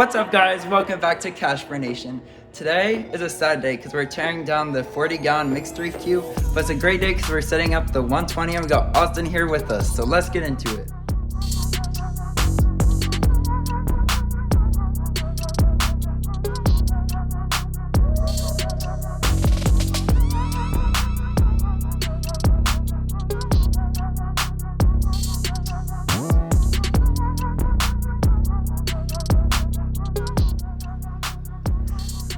What's up guys, welcome back to Cash for Nation. Today is a sad day because we're tearing down the 40-gallon mixed reef queue, but it's a great day because we're setting up the 120 and we got Austin here with us, so let's get into it.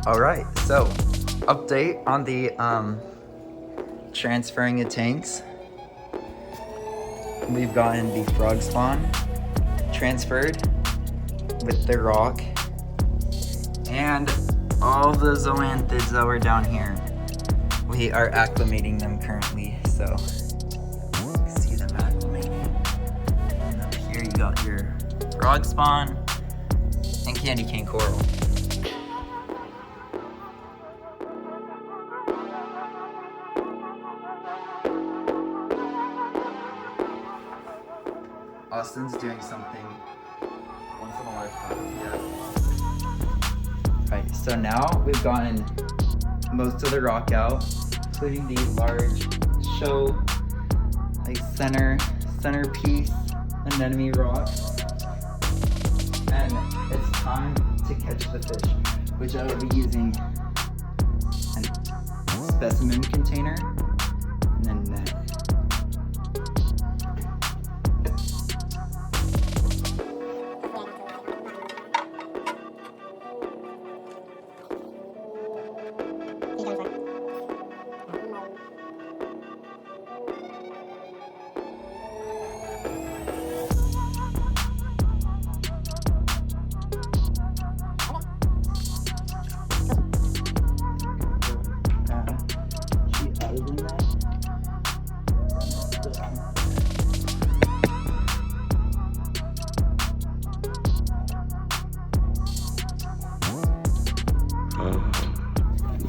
Alright, so update on the transferring the tanks. We've gotten the frog spawn transferred with the rock, and all the zoanthids that were down here, we are acclimating them currently, so you can see them acclimating. And up here you got your frog spawn and candy cane coral. Austin's doing something once in a lifetime, yeah. Right, so now we've gotten most of the rock out, including the large show, like centerpiece anemone rock. And it's time to catch the fish, which I will be using a specimen container and then net.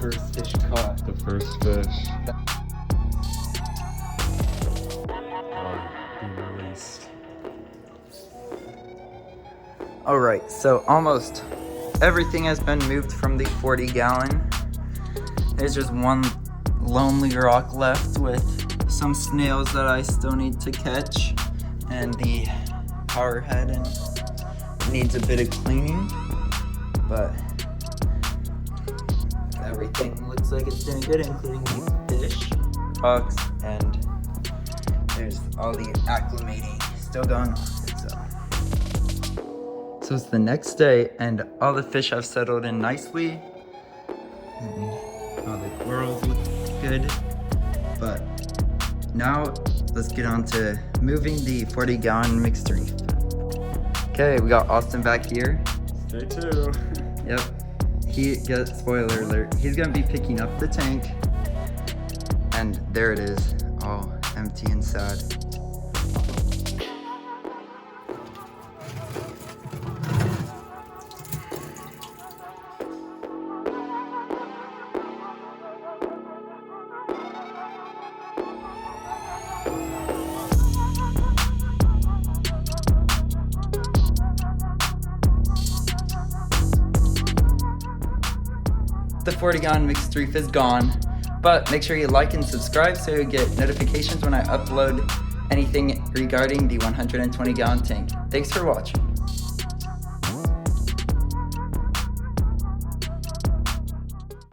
First fish caught. The first fish. Being released. Alright, so almost everything has been moved from the 40-gallon. There's just one lonely rock left with some snails that I still need to catch, and the power head needs a bit of cleaning, but everything looks like it's doing good, including the fish, rocks, and there's all the acclimating still going on. So it's the next day, and all the fish have settled in nicely, and all the corals look good. But now let's get on to moving the 40-gallon mixed reef. Okay, we got Austin back here. Stay tuned. Yep. Spoiler alert, he's gonna be picking up the tank, and there it is, all empty and sad. The 40-gallon mixed reef is gone, but make sure you like and subscribe so you get notifications when I upload anything regarding the 120-gallon tank. Thanks for watching.